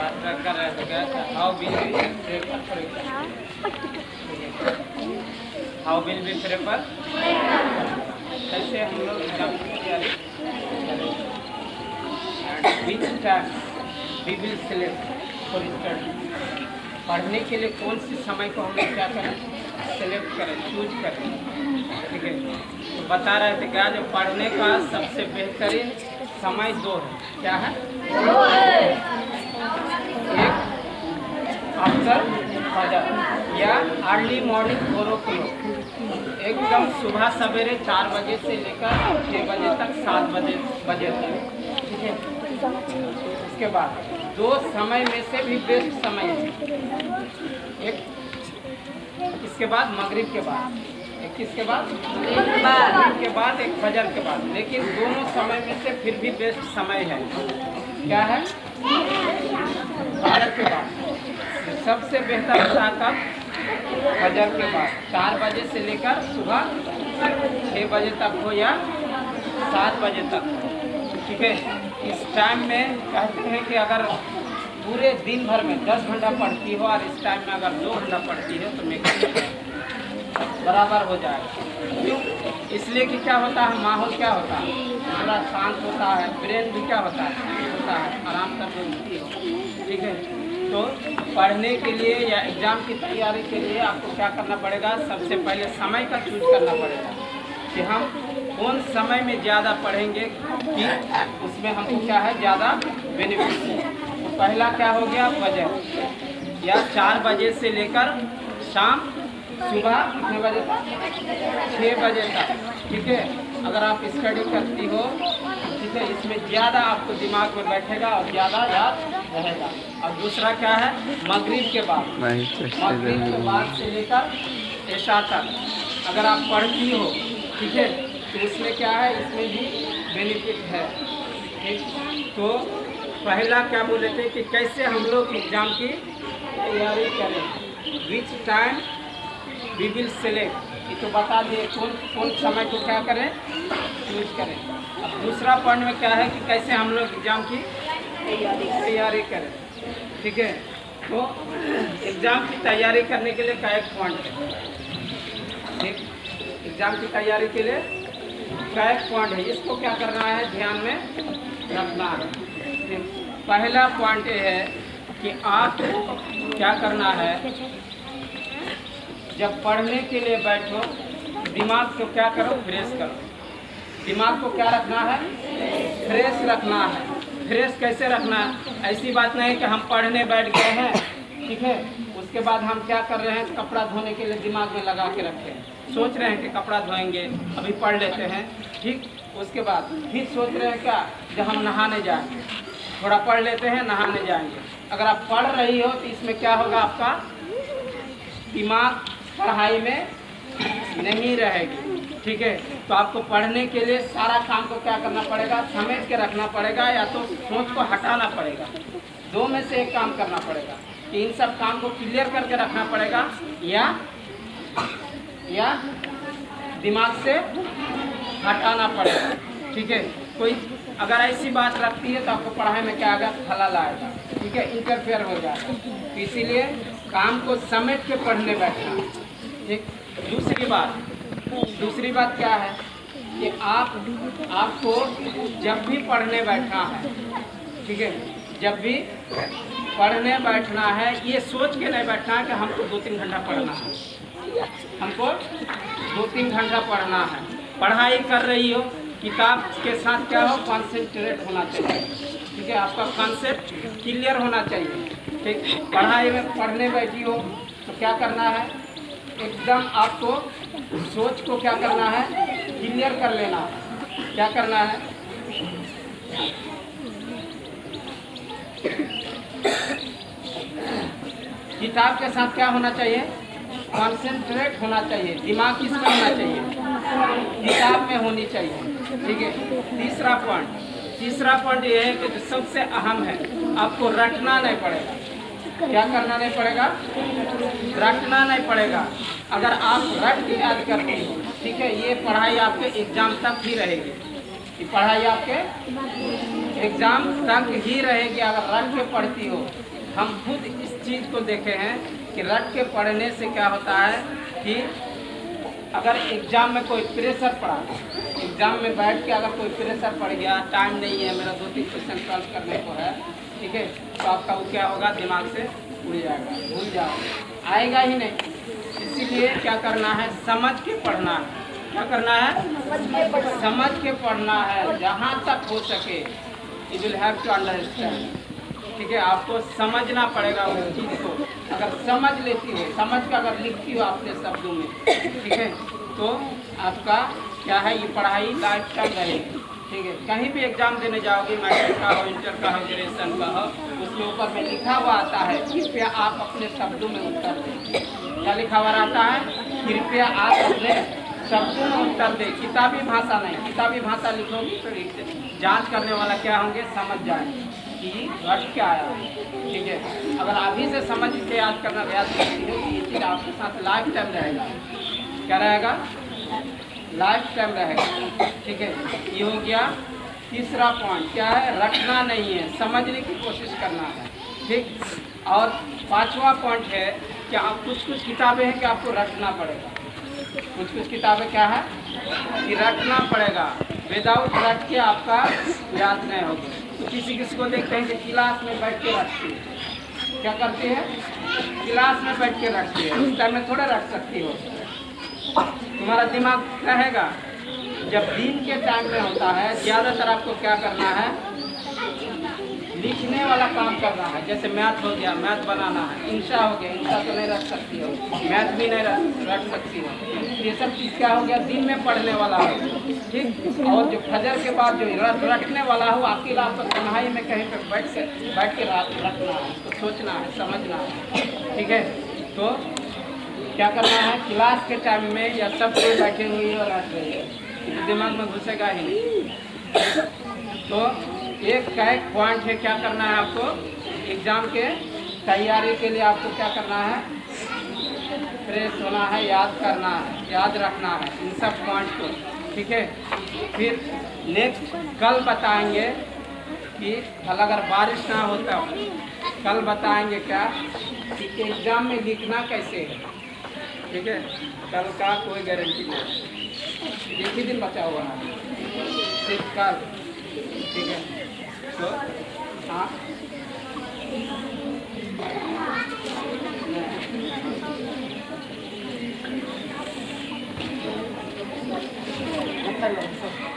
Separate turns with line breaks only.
कर रहे थे क्या? हाउ विल बी प्रेफर कैसे हम लोग एग्जाम की तैयारी which time we will select for study. पढ़ने के लिए कौन सी समय को हम लोग क्या करें, सेलेक्ट करें, चूज करें। ठीक है, तो बता रहे थे क्या, जो पढ़ने का सबसे बेहतरीन समय दो है। क्या है? एक आफ्टर फजर या अर्ली मॉर्निंग 4 o'clock, एकदम सुबह सवेरे 4 बजे से लेकर 6 बजे तक, 7 बजे तक। ठीक है, उसके बाद दो समय में से भी बेस्ट समय है, एक इसके बाद मगरिब के बाद, एक किसके बाद, मगरिब के बाद, एक फजर के बाद। लेकिन दोनों समय में से फिर भी बेस्ट समय है क्या है? फजर के बाद। सबसे बेहतर होता कब? फजर के बाद 4 बजे से लेकर सुबह 6 बजे तक हो या 7 बजे तक। ठीक है, इस टाइम में कहते हैं कि अगर पूरे दिन भर में 10 घंटा पढ़ती हो और इस टाइम में अगर 2 घंटा पढ़ती है तो मेरे बराबर हो जाएगा। क्यों? इसलिए कि क्या होता है, माहौल क्या होता है, थोड़ा शांत होता है, ब्रेन भी क्या होता है आराम कर देती हो। ठीक है, तो पढ़ने के लिए या एग्ज़ाम की तैयारी के लिए आपको क्या करना पड़ेगा, सबसे पहले समय का चूज करना पड़ेगा कि हम कौन समय में ज़्यादा पढ़ेंगे कि उसमें हमको क्या है ज़्यादा बेनिफिट है। तो पहला क्या हो गया, फजर या 4 बजे से लेकर शाम सुबह कितने बजे तक, 6 बजे तक। ठीक है, अगर आप स्टडी करती हो, ठीक है, इसमें ज़्यादा आपको दिमाग में बैठेगा और ज़्यादा याद रहेगा। और दूसरा क्या है, मगरिब के बाद, मगरिब के बाद से लेकर ऐशा तक अगर आप पढ़ती हो, ठीक है, तो इसमें क्या है, इसमें भी बेनिफिट है। ठीक, तो पहला क्या बोले थे कि कैसे हम लोग एग्ज़ाम की तैयारी करें, which time we will select, ये तो बता दिए कौन समय को क्या करें, चूज करें। अब दूसरा पॉइंट में क्या है कि कैसे हम लोग एग्ज़ाम की तैयारी करें। ठीक है, तो एग्ज़ाम की तैयारी करने के लिए क्या एक पॉइंट है। ठीक, एग्ज़ाम की तैयारी के लिए क्या एक पॉइंट है, इसको क्या करना है, ध्यान में रखना है। पहला पॉइंट ये है कि आपको क्या करना है, जब पढ़ने के लिए बैठो दिमाग को क्या करो, फ्रेश करो। दिमाग को क्या रखना है, फ्रेश रखना है। फ्रेश कैसे रखना है, ऐसी बात नहीं कि हम पढ़ने बैठ गए हैं, ठीक है, उसके बाद हम क्या कर रहे हैं, कपड़ा धोने के लिए दिमाग में लगा के रखे हैं, सोच रहे हैं कि कपड़ा धोएंगे, अभी पढ़ लेते हैं। ठीक, उसके बाद फिर सोच रहे हैं क्या, जब हम नहाने जाएंगे, थोड़ा पढ़ लेते हैं, नहाने जाएंगे। अगर आप पढ़ रही हो तो इसमें क्या होगा, आपका दिमाग पढ़ाई में नहीं रहेगी। ठीक है, तो आपको पढ़ने के लिए सारा काम को क्या करना पड़ेगा, समेट के रखना पड़ेगा, या तो सोच को हटाना पड़ेगा, दो में से एक काम करना पड़ेगा कि इन सब काम को क्लियर करके रखना पड़ेगा, या दिमाग से हटाना पड़ेगा। ठीक है, कोई अगर ऐसी बात रखती है तो आपको पढ़ाई में क्या आएगा, खलल आएगा। ठीक है, इंटरफेयर हो जाएगा। तो इसीलिए काम को समेट के पढ़ने बैठना। ठीक, दूसरी बात क्या है कि आपको जब भी पढ़ने बैठना है, ठीक है, जब भी पढ़ने बैठना है, ये सोच के नहीं बैठना है कि हमको 2-3 घंटा पढ़ना है, हमको 2-3 घंटा पढ़ना है। पढ़ाई कर रही हो, किताब के साथ क्या हो, कॉन्सेंट्रेट होना चाहिए। ठीक है, आपका कॉन्सेप्ट क्लियर होना चाहिए। ठीक, पढ़ाई में पढ़ने बैठी हो तो क्या करना है, एकदम आपको सोच को क्या करना है, क्लियर कर लेना है। क्या करना है, किताब के साथ क्या होना चाहिए, कॉन्सेंट्रेट होना चाहिए, दिमाग किसमें होना चाहिए, किताब में होनी चाहिए। ठीक है, तीसरा पॉइंट ये है कि जो सबसे अहम है, आपको रटना नहीं पड़ेगा। क्या करना नहीं पड़ेगा, रटना नहीं पड़ेगा। अगर आप रट के याद करते हो, ठीक है, ये पढ़ाई आपके एग्जाम तक ही रहेगी, ये पढ़ाई आपके एग्जाम तक ही रहेगी अगर रट के पढ़ती हो। हम खुद इस चीज़ को देखे हैं कि रट के पढ़ने से क्या होता है कि अगर एग्ज़ाम में कोई प्रेशर पड़ा, एग्ज़ाम में बैठ के अगर कोई प्रेशर पड़ गया, टाइम नहीं है, मेरा 2-3 क्वेश्चन सॉल्व करने को है, ठीक है, तो आपका वो क्या होगा, दिमाग से उड़ जाएगा, भूल जाओ, आएगा ही नहीं। इसीलिए क्या करना है, समझ के पढ़ना है। क्या करना है, समझ के पढ़ना है। जहाँ तक हो सके you will have to understand, ठीक है, आपको समझना पड़ेगा उस चीज़ को। अगर समझ लेती हो, समझ कर अगर लिखती हो अपने शब्दों में, ठीक है, तो आपका क्या है, ये पढ़ाई लाइफ टाइम रहेगी, ठीक है। कहीं भी एग्जाम देने जाओगे, मैट्रिक का हो, इंटर का हो, ग्रेजुएशन का हो, उसके ऊपर में लिखा हुआ आता है, कृपया आप अपने शब्दों में उत्तर दें। क्या लिखा हुआ रहता है, कृपया आप अपने शब्दों में उत्तर दें, किताबी भाषा नहीं। किताबी भाषा लिखोगे तो जांच करने वाला क्या होंगे, समझ जाएंगे कि रट क्या आया, ठीक है। अगर अभी से समझ के याद करना प्रयास करती हो, ये चीज़ आपके साथ लाइफ टाइम रहेगा। क्या रहेगा, लाइफ टाइम रहेगा, ठीक है। ये हो गया तीसरा पॉइंट, क्या है, रटना नहीं है, समझने की कोशिश करना है, ठीक। और पांचवा पॉइंट है कि आप कुछ किताबें हैं कि आपको रटना पड़ेगा। कुछ किताबें क्या है कि रटना पड़ेगा, विदाउट रट के आपका याद नहीं होगा। तो किसी को देखते हैं कि क्लास में बैठ के रटती है, क्या करती है, क्लास में बैठ के रटती है, उस टाइम में थोड़ा रट सकती हो, तुम्हारा दिमाग रहेगा। जब दिन के टाइम में होता है, ज़्यादातर आपको क्या करना है, लिखने वाला काम करना है। जैसे मैथ हो गया, मैथ बनाना है, इंशा हो गया, इंशा तो नहीं रख सकती हो, मैथ भी नहीं रख सकती हो। ये सब चीज़ क्या हो गया, दिन में पढ़ने वाला हो, ठीक। और जो फजर के बाद जो रखने वाला हो, अकेला आपको तन्हाई में कहीं पर बैठ के रखना है, तो सोचना है, समझना है, ठीक है। तो क्या करना है, क्लास के टाइम में या सब कोई बैठे हुए और रट रही है, दिमाग में घुसेगा ही नहीं। तो एक पॉइंट है, क्या करना है आपको, एग्ज़ाम के तैयारी के लिए आपको क्या करना है, फ्रेश होना है, याद करना है, याद रखना है इन सब पॉइंट को, ठीक है। फिर नेक्स्ट कल बताएंगे कि कल अगर बारिश ना होता, कल बताएंगे क्या कि एग्ज़ाम में लिखना कैसे है, ठीक है। कल का कोई गारंटी नहीं, एक ही दिन बचा हुआ है, सिर्फ कल, ठीक है। तो हाँ, अच्छा